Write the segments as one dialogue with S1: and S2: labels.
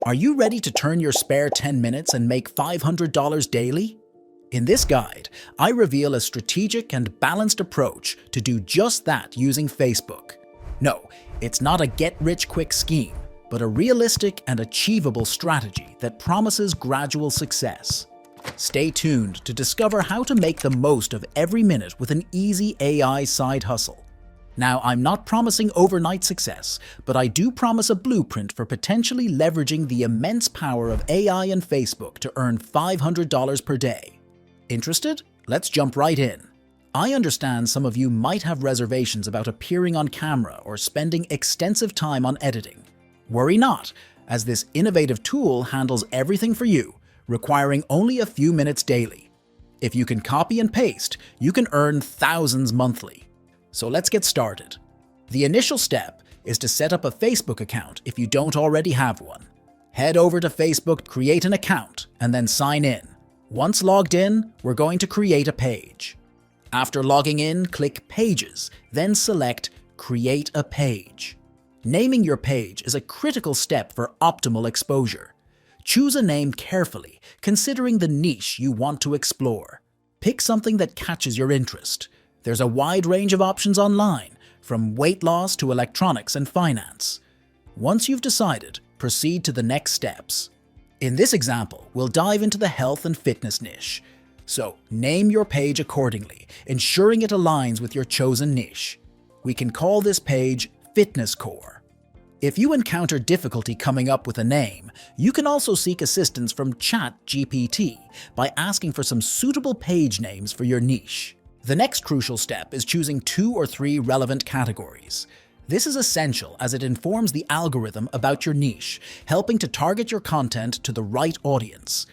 S1: Are you ready to turn your spare 10 minutes and make $500 daily? In this guide, I reveal a strategic and balanced approach to do just that using Facebook. No, it's not a get-rich-quick scheme, but a realistic and achievable strategy that promises gradual success. Stay tuned to discover how to make the most of every minute with an easy AI side hustle. Now, I'm not promising overnight success, but I do promise a blueprint for potentially leveraging the immense power of AI and Facebook to earn $500 per day. Interested? Let's jump right in. I understand some of you might have reservations about appearing on camera or spending extensive time on editing. Worry not, as this innovative tool handles everything for you, requiring only a few minutes daily. If you can copy and paste, you can earn thousands monthly. So let's get started. The initial step is to set up a Facebook account if you don't already have one. Head over to Facebook, create an account, and then sign in. Once logged in, we're going to create a page. After logging in, click Pages, then select Create a Page. Naming your page is a critical step for optimal exposure. Choose a name carefully, considering the niche you want to explore. Pick something that catches your interest. There's a wide range of options online, from weight loss to electronics and finance. Once you've decided, proceed to the next steps. In this example, we'll dive into the health and fitness niche. So, name your page accordingly, ensuring it aligns with your chosen niche. We can call this page Fitness Core. If you encounter difficulty coming up with a name, you can also seek assistance from ChatGPT by asking for some suitable page names for your niche. The next crucial step is choosing 2 or 3 relevant categories. This is essential as it informs the algorithm about your niche, helping to target your content to the right audience.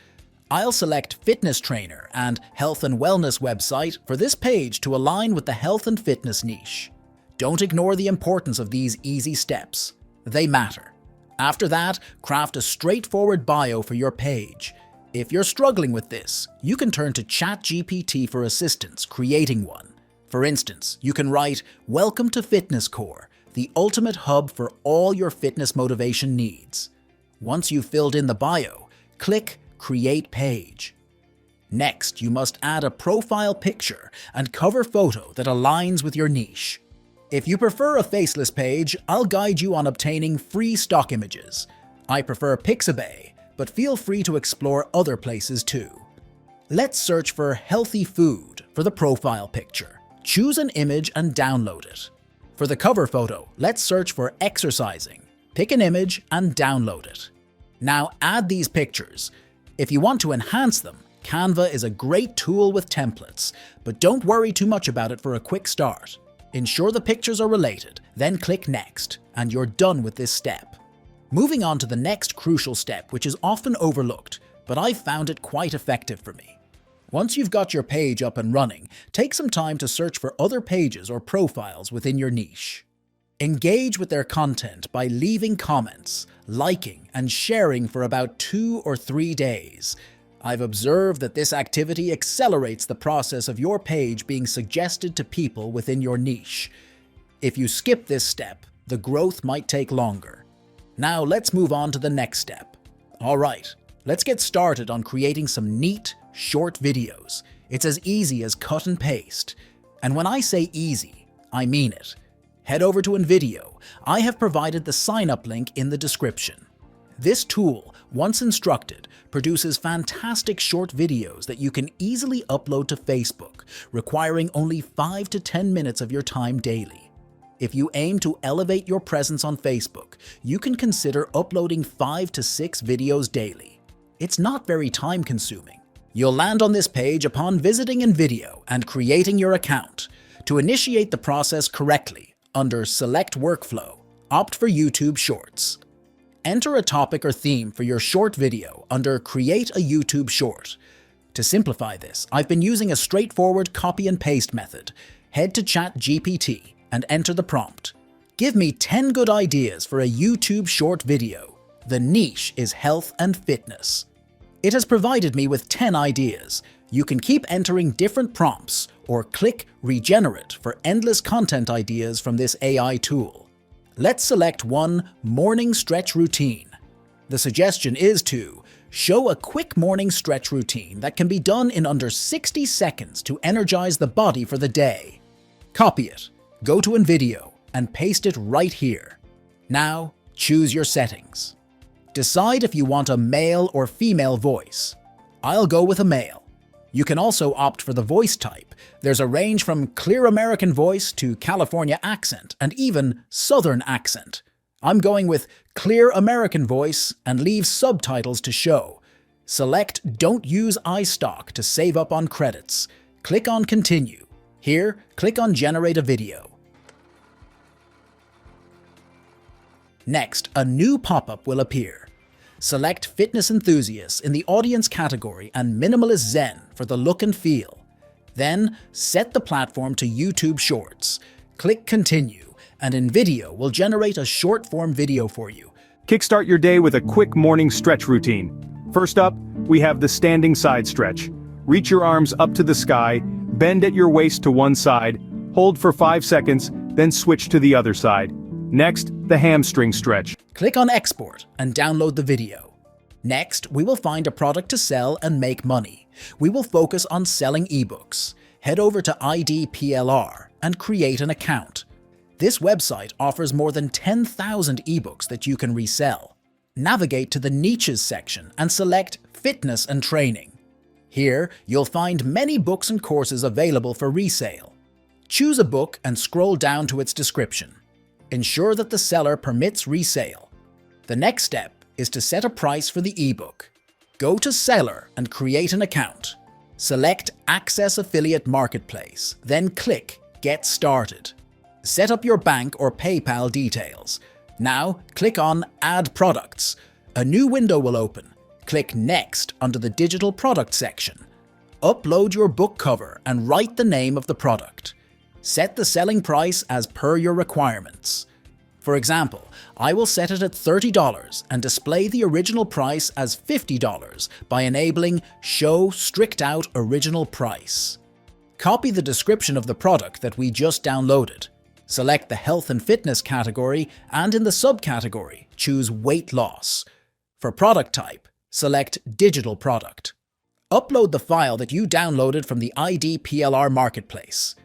S1: I'll select fitness trainer and health and wellness website for this page to align with the health and fitness niche. Don't ignore the importance of these easy steps. They matter. After that, craft a straightforward bio for your page. If you're struggling with this, you can turn to ChatGPT for assistance creating one. For instance, you can write, "Welcome to Fitness Core, the ultimate hub for all your fitness motivation needs." Once you've filled in the bio, click Create Page. Next, you must add a profile picture and cover photo that aligns with your niche. If you prefer a faceless page, I'll guide you on obtaining free stock images. I prefer Pixabay, but feel free to explore other places too. Let's search for healthy food for the profile picture. Choose an image and download it. For the cover photo, let's search for exercising. Pick an image and download it. Now add these pictures. If you want to enhance them, Canva is a great tool with templates, but don't worry too much about it for a quick start. Ensure the pictures are related, then click Next, and you're done with this step. Moving on to the next crucial step, which is often overlooked, but I've found it quite effective for me. Once you've got your page up and running, take some time to search for other pages or profiles within your niche. Engage with their content by leaving comments, liking, and sharing for about 2 or 3 days. I've observed that this activity accelerates the process of your page being suggested to people within your niche. If you skip this step, the growth might take longer. Now let's move on to the next step. Alright, let's get started on creating some neat, short videos. It's as easy as cut and paste. And when I say easy, I mean it. Head over to InVideo. I have provided the sign-up link in the description. This tool, once instructed, produces fantastic short videos that you can easily upload to Facebook, requiring only 5 to 10 minutes of your time daily. If you aim to elevate your presence on Facebook, you can consider uploading 5 to 6 videos daily. It's not very time-consuming. You'll land on this page upon visiting InVideo and creating your account. To initiate the process correctly, under Select Workflow, opt for YouTube Shorts. Enter a topic or theme for your short video under Create a YouTube Short. To simplify this, I've been using a straightforward copy and paste method. Head to ChatGPT and enter the prompt. Give me 10 good ideas for a YouTube short video. The niche is health and fitness. It has provided me with 10 ideas. You can keep entering different prompts or click Regenerate for endless content ideas from this AI tool. Let's select one morning stretch routine. The suggestion is to show a quick morning stretch routine that can be done in under 60 seconds to energize the body for the day. Copy it, go to InVideo, and paste it right here. Now, choose your settings. Decide if you want a male or female voice. I'll go with a male. You can also opt for the voice type. There's a range from clear American voice to California accent and even Southern accent. I'm going with clear American voice and leave subtitles to show. Select Don't use iStock to save up on credits. Click on Continue. Here, click on Generate a video. Next, a new pop-up will appear. Select Fitness Enthusiasts in the Audience category and Minimalist Zen for the look and feel. Then, set the platform to YouTube Shorts. Click Continue, and InVideo will generate a short-form video for you.
S2: Kickstart your day with a quick morning stretch routine. First up, we have the standing side stretch. Reach your arms up to the sky, bend at your waist to one side, hold for 5 seconds, then switch to the other side. Next, the hamstring stretch.
S1: Click on Export and download the video. Next, we will find a product to sell and make money. We will focus on selling ebooks. Head over to IDPLR and create an account. This website offers more than 10,000 ebooks that you can resell. Navigate to the Niches section and select Fitness and Training. Here, you'll find many books and courses available for resale. Choose a book and scroll down to its description. Ensure that the seller permits resale. The next step is to set a price for the ebook. Go to Seller and create an account. Select Access Affiliate Marketplace, then click Get Started. Set up your bank or PayPal details. Now, click on Add Products. A new window will open. Click Next under the Digital Product section. Upload your book cover and write the name of the product. Set the selling price as per your requirements. For example, I will set it at $30 and display the original price as $50 by enabling Show Strict Out Original Price. Copy the description of the product that we just downloaded. Select the Health and Fitness category and in the subcategory, choose Weight Loss. For product type, select Digital Product. Upload the file that you downloaded from the IDPLR Marketplace.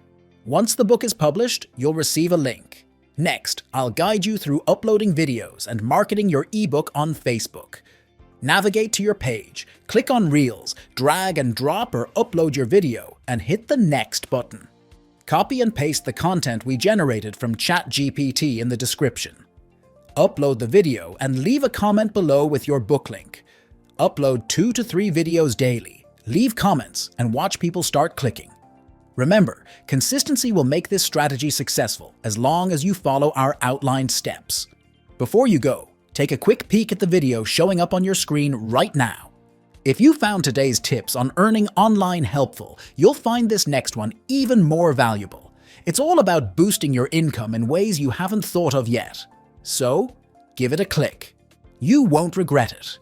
S1: Once the book is published, you'll receive a link. Next, I'll guide you through uploading videos and marketing your ebook on Facebook. Navigate to your page, click on Reels, drag and drop or upload your video, and hit the Next button. Copy and paste the content we generated from ChatGPT in the description. Upload the video and leave a comment below with your book link. Upload 2 to 3 videos daily. Leave comments and watch people start clicking. Remember, consistency will make this strategy successful as long as you follow our outlined steps. Before you go, take a quick peek at the video showing up on your screen right now. If you found today's tips on earning online helpful, you'll find this next one even more valuable. It's all about boosting your income in ways you haven't thought of yet. So, give it a click. You won't regret it.